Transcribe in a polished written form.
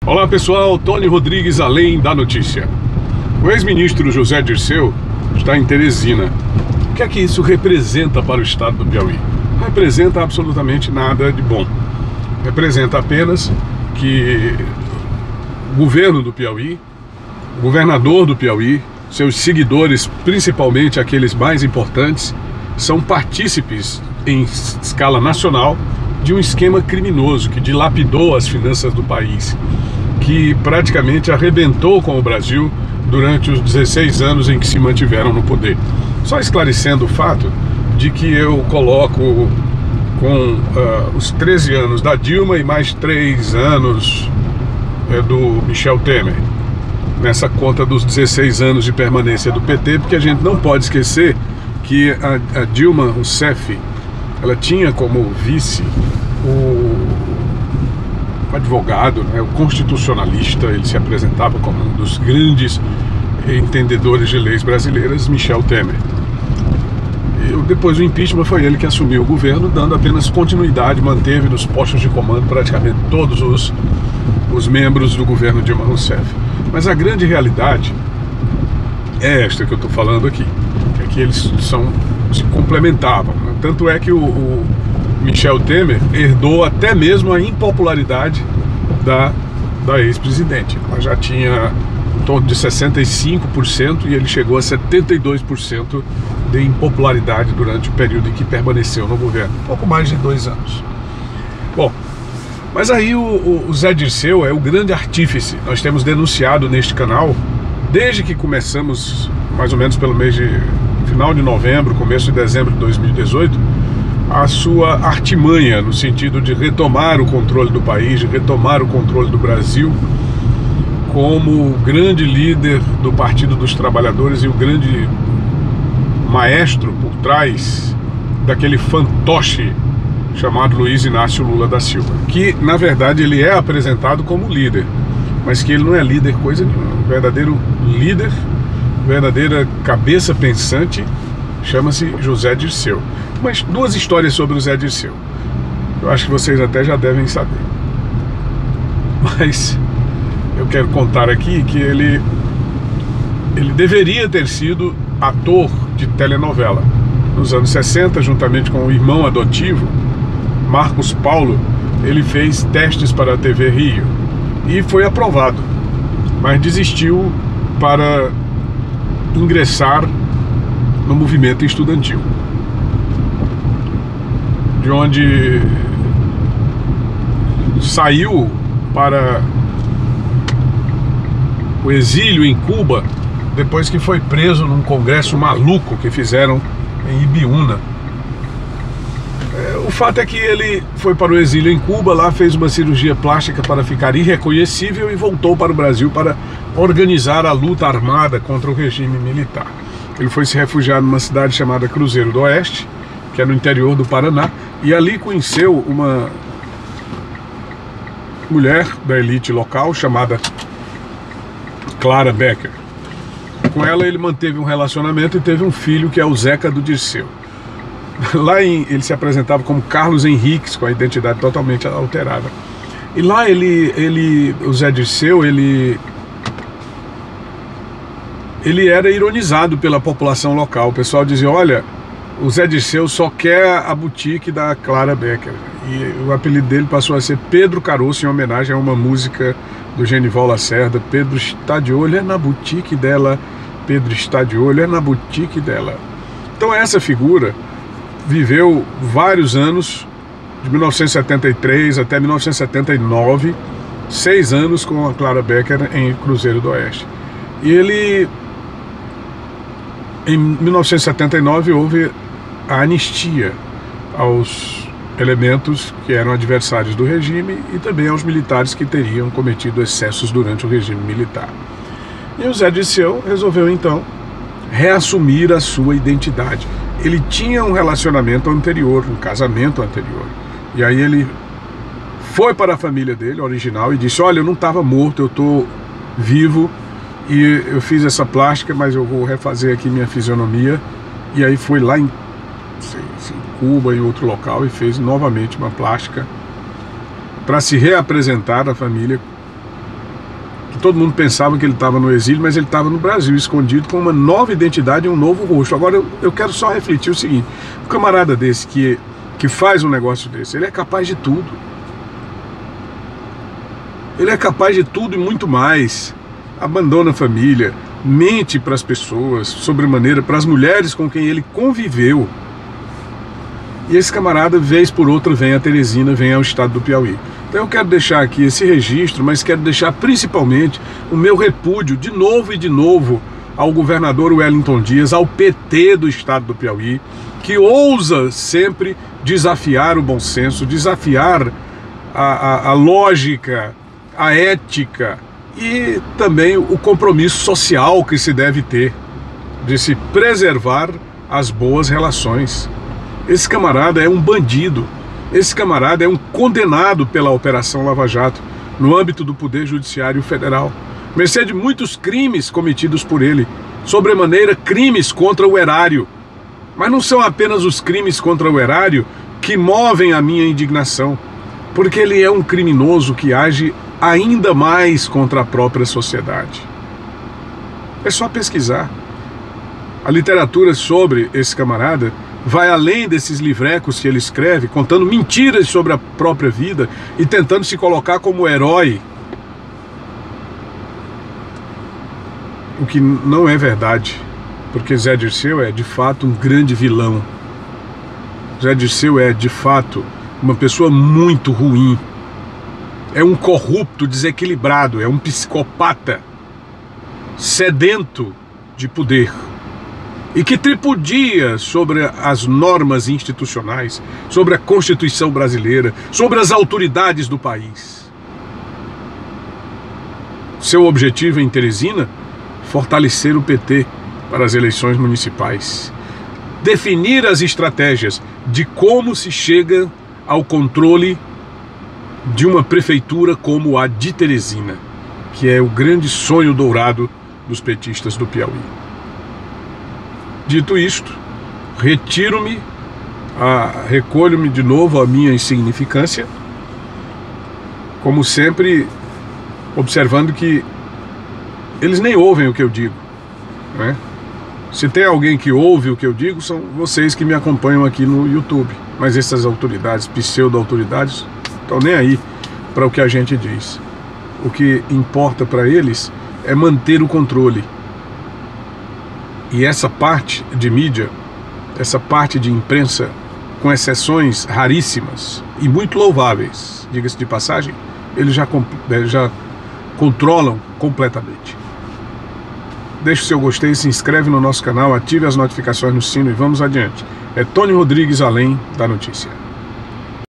Olá pessoal, Tony Rodrigues, Além da Notícia. O ex-ministro José Dirceu está em Teresina. O que é que isso representa para o estado do Piauí? Não representa absolutamente nada de bom. Representa apenas que o governo do Piauí, o governador do Piauí, seus seguidores, principalmente aqueles mais importantes, são partícipes em escala nacional de um esquema criminoso que dilapidou as finanças do país, que praticamente arrebentou com o Brasil durante os 16 anos em que se mantiveram no poder. Só esclarecendo o fato de que eu coloco com os 13 anos da Dilma e mais 3 anos do Michel Temer nessa conta dos 16 anos de permanência do PT, porque a gente não pode esquecer que a Dilma Rousseff, ela tinha como vice o advogado, né, o constitucionalista, ele se apresentava como um dos grandes entendedores de leis brasileiras, Michel Temer. E depois do impeachment foi ele que assumiu o governo, dando apenas continuidade, manteve nos postos de comando praticamente todos os membros do governo Dilma Rousseff. Mas a grande realidade é esta que eu estou falando aqui, é que eles se complementavam, né? Tanto é que o Michel Temer herdou até mesmo a impopularidade da ex-presidente. Ela já tinha em torno de 65% e ele chegou a 72% de impopularidade durante o período em que permaneceu no governo, pouco mais de 2 anos. Bom, mas aí o Zé Dirceu é o grande artífice. Nós temos denunciado neste canal, desde que começamos, mais ou menos pelo mês de final de novembro, começo de dezembro de 2018, a sua artimanha no sentido de retomar o controle do país, de retomar o controle do Brasil, como o grande líder do Partido dos Trabalhadores e o grande maestro por trás daquele fantoche chamado Luiz Inácio Lula da Silva, que na verdade ele é apresentado como líder, mas que ele não é líder coisa nenhuma. Um verdadeiro líder, verdadeira cabeça pensante, chama-se José Dirceu. Mas 2 histórias sobre o Zé Dirceu. Eu acho que vocês até já devem saber. Mas eu quero contar aqui que ele deveria ter sido ator de telenovela. Nos anos 60, juntamente com o irmão adotivo, Marcos Paulo, ele fez testes para a TV Rio e foi aprovado, mas desistiu para ingressar no movimento estudantil, de onde saiu para o exílio em Cuba, depois que foi preso num congresso maluco que fizeram em Ibiúna. O fato é que ele foi para o exílio em Cuba, lá fez uma cirurgia plástica para ficar irreconhecível e voltou para o Brasil para organizar a luta armada contra o regime militar. Ele foi se refugiar numa cidade chamada Cruzeiro do Oeste, que é no interior do Paraná, e ali conheceu uma mulher da elite local chamada Clara Becker. Com ela ele manteve um relacionamento e teve um filho que é o Zeca do Dirceu. Lá ele se apresentava como Carlos Henriques, com a identidade totalmente alterada. E lá o Zé Dirceu, ele era ironizado pela população local. O pessoal dizia, olha, o Zé Dirceu só quer a boutique da Clara Becker. E o apelido dele passou a ser Pedro Caroço, em homenagem a uma música do Genival Lacerda. Pedro está de olho, é na boutique dela. Pedro está de olho, é na boutique dela. Então essa figura viveu vários anos, de 1973 até 1979, 6 anos com a Clara Becker em Cruzeiro do Oeste. E em 1979 houve a anistia aos elementos que eram adversários do regime e também aos militares que teriam cometido excessos durante o regime militar. E o Zé Dirceu resolveu então reassumir a sua identidade. Ele tinha um relacionamento anterior, um casamento anterior. E aí ele foi para a família dele, original, e disse, olha, eu não estava morto, eu estou vivo e eu fiz essa plástica, mas eu vou refazer aqui minha fisionomia. E aí foi lá em Cuba e outro local e fez novamente uma plástica para se reapresentar à família Todo mundo pensava que ele estava no exílio, mas ele estava no Brasil, escondido, com uma nova identidade e um novo rosto. Agora eu quero só refletir o seguinte: um camarada desse que faz um negócio desse, ele é capaz de tudo. Ele é capaz de tudo e muito mais. Abandona a família, mente para as pessoas, sobremaneira, para as mulheres com quem ele conviveu. E esse camarada, vez por outra, vem a Teresina, vem ao estado do Piauí. Então eu quero deixar aqui esse registro, mas quero deixar principalmente o meu repúdio, de novo, ao governador Wellington Dias, ao PT do estado do Piauí, que ousa sempre desafiar o bom senso, desafiar a lógica, a ética e também o compromisso social que se deve ter de se preservar as boas relações. Esse camarada é um bandido, esse camarada é um condenado pela Operação Lava Jato no âmbito do Poder Judiciário Federal, mercê de muitos crimes cometidos por ele, sobremaneira crimes contra o erário. Mas não são apenas os crimes contra o erário que movem a minha indignação, porque ele é um criminoso que age ainda mais contra a própria sociedade. É só pesquisar. A literatura sobre esse camarada vai além desses livrecos que ele escreve, contando mentiras sobre a própria vida e tentando se colocar como herói. O que não é verdade, porque Zé Dirceu é de fato um grande vilão. Zé Dirceu é de fato uma pessoa muito ruim. É um corrupto desequilibrado, é um psicopata sedento de poder e que tripudia sobre as normas institucionais, sobre a Constituição brasileira, sobre as autoridades do país. Seu objetivo em Teresina? Fortalecer o PT para as eleições municipais. Definir as estratégias de como se chega ao controle de uma prefeitura como a de Teresina, que é o grande sonho dourado dos petistas do Piauí. Dito isto, retiro-me, recolho-me de novo à minha insignificância, como sempre, observando que eles nem ouvem o que eu digo, né? Se tem alguém que ouve o que eu digo, são vocês que me acompanham aqui no YouTube, mas essas autoridades, pseudo-autoridades, estão nem aí para o que a gente diz. O que importa para eles é manter o controle. E essa parte de mídia, essa parte de imprensa, com exceções raríssimas e muito louváveis, diga-se de passagem, eles já controlam completamente. Deixe o seu gostei, se inscreve no nosso canal, ative as notificações no sino e vamos adiante. É Tony Rodrigues, Além da Notícia.